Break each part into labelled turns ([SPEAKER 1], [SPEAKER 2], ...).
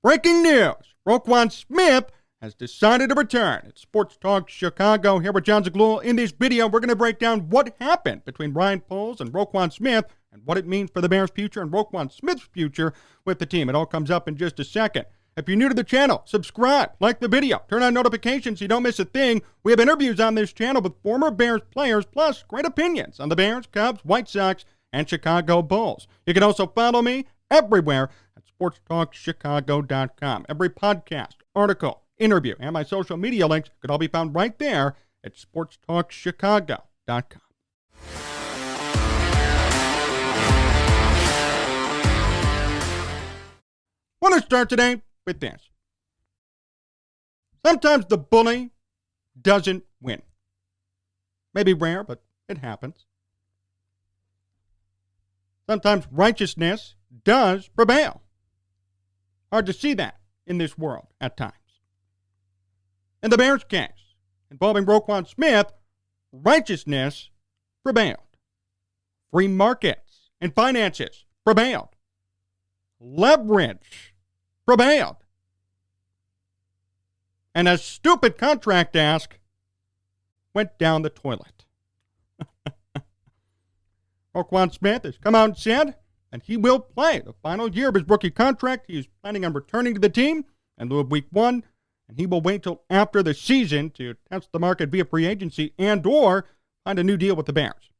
[SPEAKER 1] Breaking news. Roquan Smith has decided to return. It's Sports Talk Chicago here with Jon Zaghloul. In this video, we're going to break down what happened between Ryan Poles and Roquan Smith and what it means for the Bears' future and Roquan Smith's future with the team. It all comes up in just a second. If you're new to the channel, subscribe, like the video, turn on notifications so you don't miss a thing. We have interviews on this channel with former Bears players, plus great opinions on the Bears, Cubs, White Sox, and Chicago Bulls. You can also follow me everywhere at sportstalkchicago.com. Every podcast, article, interview, and my social media links could all be found right there at sportstalkchicago.com. I want to start today with this. Sometimes the bully doesn't win. Maybe rare, but it happens. Sometimes righteousness does prevail. Hard to see that in this world at times. In the Bears case, involving Roquan Smith, righteousness prevailed. Free markets and finances prevailed. Leverage prevailed. And a stupid contract ask went down the toilet. Roquan Smith has come out and said that he will play the final year of his rookie contract. He is planning on returning to the team in lieu of week 1, and he will wait till after the season to test the market via free agency and or find a new deal with the Bears.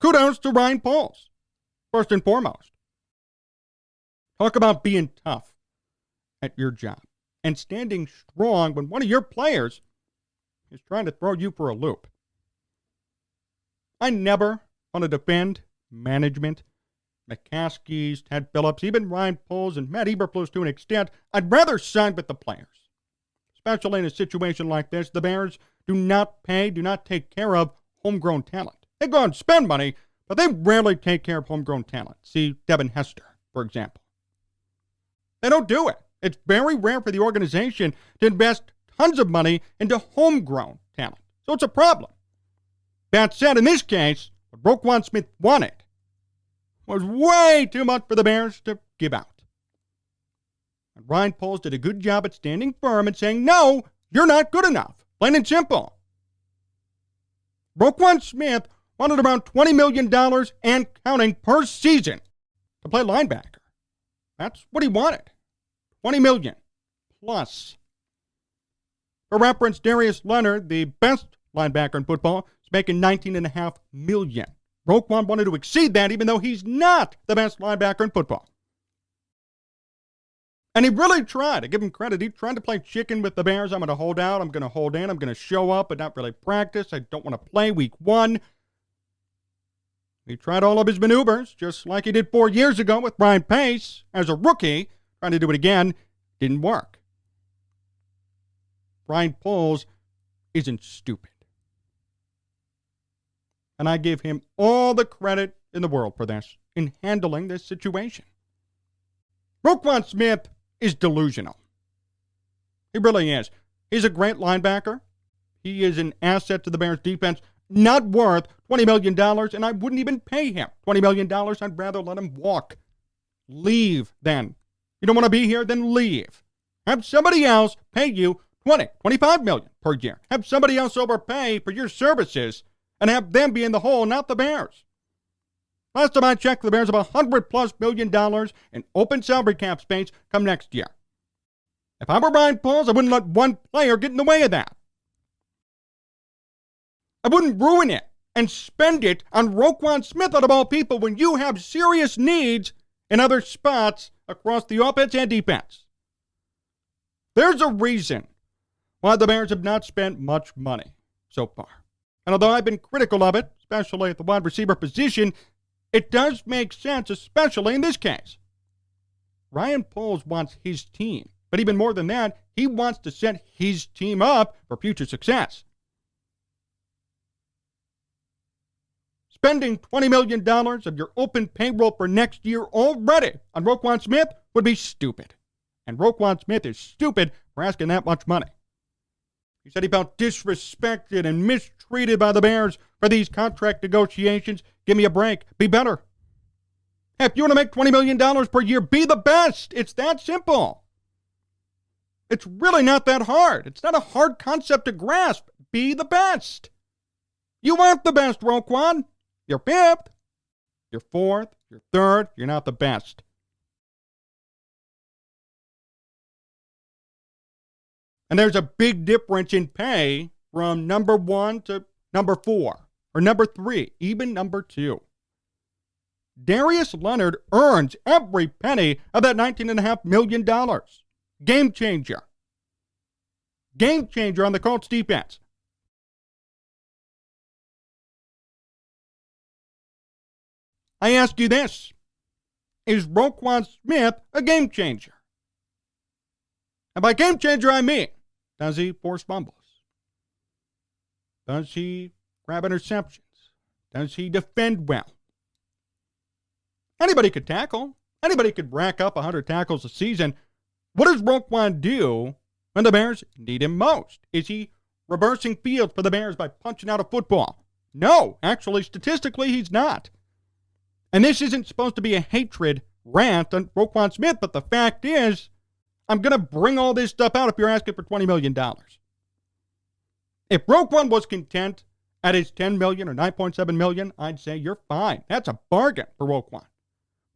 [SPEAKER 1] Kudos to Ryan Poles, first and foremost. Talk about being tough at your job and standing strong when one of your players is trying to throw you for a loop. I never want to defend management, McCaskey's, Ted Phillips, even Ryan Poles and Matt Eberflus to an extent. I'd rather side with the players. Especially in a situation like this, the Bears do not take care of homegrown talent. They go out and spend money, but they rarely take care of homegrown talent. See Devin Hester, for example. They don't do it. It's very rare for the organization to invest tons of money into homegrown talent. So it's a problem. That said, in this case, what Roquan Smith wanted was way too much for the Bears to give out. And Ryan Poles did a good job at standing firm and saying, no, you're not good enough. Plain and simple. Roquan Smith wanted around $20 million and counting per season to play linebacker. That's what he wanted. $20 million plus. For reference, Darius Leonard, the best linebacker in football, is making $19.5 million. Roquan wanted to exceed that even though he's not the best linebacker in football. And he really tried. I give him credit. He tried to play chicken with the Bears. I'm going to hold out. I'm going to hold in. I'm going to show up but not really practice. I don't want to play week 1. He tried all of his maneuvers, just like he did 4 years ago with Brian Pace as a rookie. Trying to do it again, didn't work. Ryan Poles isn't stupid. And I give him all the credit in the world for this, in handling this situation. Roquan Smith is delusional. He really is. He's a great linebacker. He is an asset to the Bears defense, not worth $20 million, and I wouldn't even pay him $20 million. I'd rather let him walk. Leave, then. You don't want to be here? Then leave. Have somebody else pay you $25 million per year. Have somebody else overpay for your services and have them be in the hole, not the Bears. Last time I checked, the Bears have $100+ million in open salary cap space come next year. If I were Ryan Poles, I wouldn't let one player get in the way of that. I wouldn't ruin it and spend it on Roquan Smith out of all people when you have serious needs in other spots across the offense and defense. There's a reason why the Bears have not spent much money so far. And although I've been critical of it, especially at the wide receiver position, it does make sense, especially in this case. Ryan Poles wants his team, but even more than that, he wants to set his team up for future success. Spending $20 million of your open payroll for next year already on Roquan Smith would be stupid. And Roquan Smith is stupid for asking that much money. He said he felt disrespected and mistreated by the Bears for these contract negotiations. Give me a break. Be better. If you want to make $20 million per year, be the best. It's that simple. It's really not that hard. It's not a hard concept to grasp. Be the best. You aren't the best, Roquan. You're fifth. You're fourth. You're third. You're not the best. And there's a big difference in pay from number 1 to number 4, or number 3, even number 2. Darius Leonard earns every penny of that $19.5 million. Game changer. Game changer on the Colts defense. I ask you this. Is Roquan Smith a game changer? And by game changer, I mean, does he force fumbles? Does he grab interceptions? Does he defend well? Anybody could tackle. Anybody could rack up 100 tackles a season. What does Roquan do when the Bears need him most? Is he reversing fields for the Bears by punching out a football? No, actually, statistically, he's not. And this isn't supposed to be a hatred rant on Roquan Smith, but the fact is, I'm going to bring all this stuff out if you're asking for $20 million. If Roquan was content at his $10 million or $9.7 million, I'd say you're fine. That's a bargain for Roquan.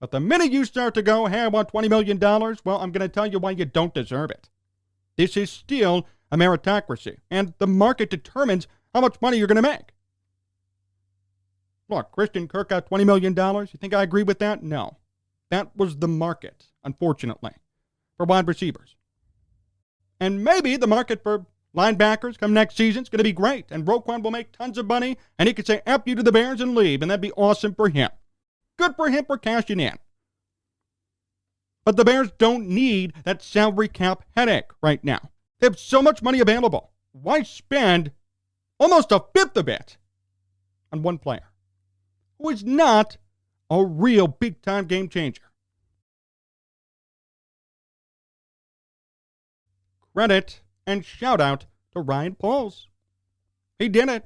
[SPEAKER 1] But the minute you start to go, hey, I want $20 million, well, I'm going to tell you why you don't deserve it. This is still a meritocracy, and the market determines how much money you're going to make. Look, Christian Kirk got $20 million. You think I agree with that? No. That was the market, unfortunately, for wide receivers. And maybe the market for linebackers come next season is going to be great, and Roquan will make tons of money, and he could say F you to the Bears and leave, and that'd be awesome for him. Good for him for cashing in. But the Bears don't need that salary cap headache right now. They have so much money available. Why spend almost a fifth of it on one player who is not a real big-time game changer? Credit and shout-out to Ryan Poles. He did it.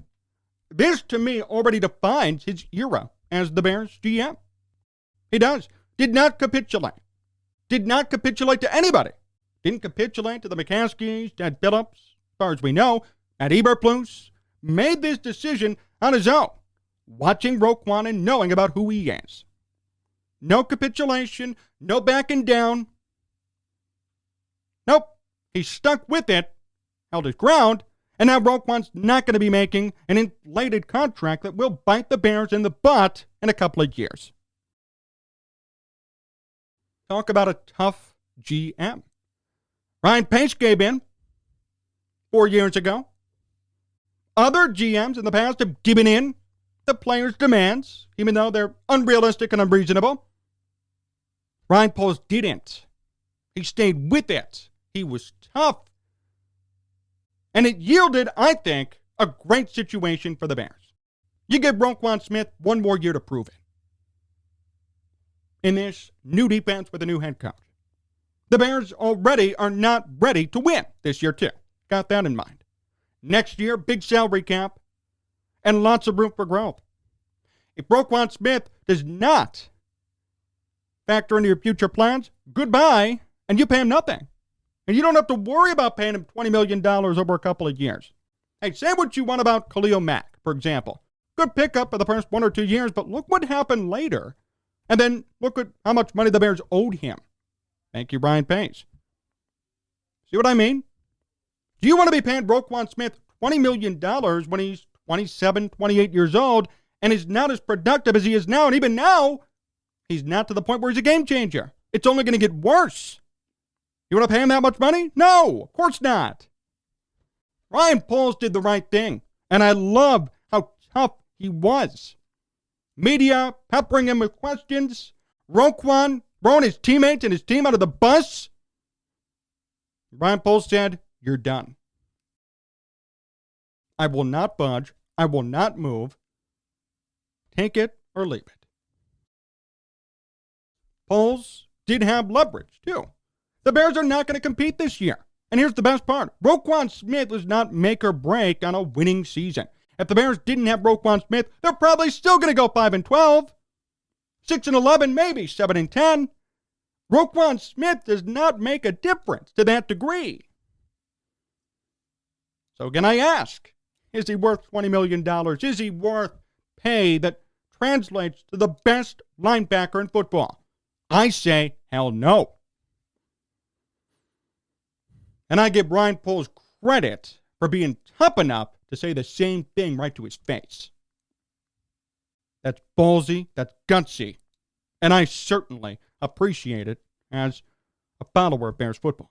[SPEAKER 1] This, to me, already defines his era as the Bears GM. He does. Did not capitulate. Did not capitulate to anybody. Didn't capitulate to the McCaskies, Ted Phillips, as far as we know, at Eberflus. Made this decision on his own, watching Roquan and knowing about who he is. No capitulation, no backing down. Nope. He stuck with it, held his ground, and now Roquan's not going to be making an inflated contract that will bite the Bears in the butt in a couple of years. Talk about a tough GM. Ryan Pace gave in 4 years ago. Other GMs in the past have given in to players' demands, even though they're unrealistic and unreasonable. Ryan Poles didn't. He stayed with it. He was tough. And it yielded, I think, a great situation for the Bears. You give Roquan Smith one more year to prove it in this new defense with a new head coach. The Bears already are not ready to win this year, too. Got that in mind. Next year, big salary cap and lots of room for growth. If Roquan Smith does not factor into your future plans, goodbye, and you pay him nothing. And you don't have to worry about paying him $20 million over a couple of years. Hey, say what you want about Khalil Mack, for example. Good pickup for the first 1 or 2 years, but look what happened later. And then look at how much money the Bears owed him. Thank you, Brian Pace. See what I mean? Do you want to be paying Roquan Smith $20 million when he's 27, 28 years old and is not as productive as he is now? And even now, he's not to the point where he's a game changer. It's only going to get worse. You want to pay him that much money? No, of course not. Ryan Poles did the right thing, and I love how tough he was. Media peppering him with questions. Roquan throwing his teammates and his team out of the bus. Ryan Poles said, "You're done. I will not budge. I will not move. Take it or leave it." Poles did have leverage, too. The Bears are not going to compete this year. And here's the best part. Roquan Smith is not make or break on a winning season. If the Bears didn't have Roquan Smith, they're probably still going to go 5-12. 6-11, maybe 7-10. Roquan Smith does not make a difference to that degree. So can I ask, is he worth $20 million? Is he worth pay that translates to the best linebacker in football? I say hell no. And I give Ryan Poles credit for being tough enough to say the same thing right to his face. That's ballsy, that's gutsy, and I certainly appreciate it as a follower of Bears football.